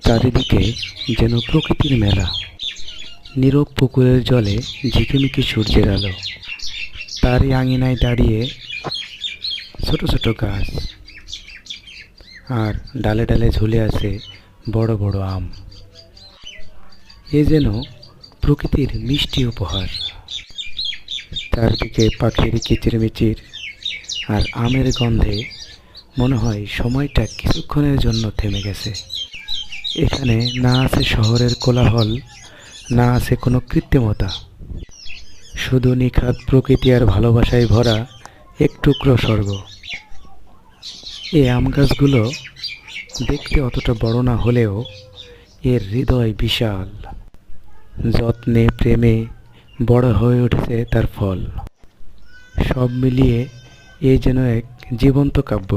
চারিদিকে যেন প্রকৃতির মেলা। নীরব পুকুরের জলে ঝিকিমিকি সূর্যের আলো। তারই আঙিনায় দাঁড়িয়ে ছোট ছোট গাছ, আর ডালে ডালে ঝুলে আছে বড় বড় আম। এ যেন প্রকৃতির মিষ্টি উপহার। চারদিকে পাখির কিচিরমিচির আর আমের গন্ধে মনে হয় সময়টা কিছুক্ষণের জন্য থেমে গেছে। এখানে না আছে শহরের কোলাহল, না আছে কোনো কৃত্রিমতা, শুধু নিখাদ প্রকৃতি আর ভালোবাসায় ভরা এক টুকরো স্বর্গ। এই আম গাছগুলো দেখতে অতটা বড় না হলেও এর হৃদয় বিশাল। যত্নে প্রেমে বড় হয়ে উঠেছে তার ফল। সব মিলিয়ে এ যেন এক জীবন্ত কাব্য।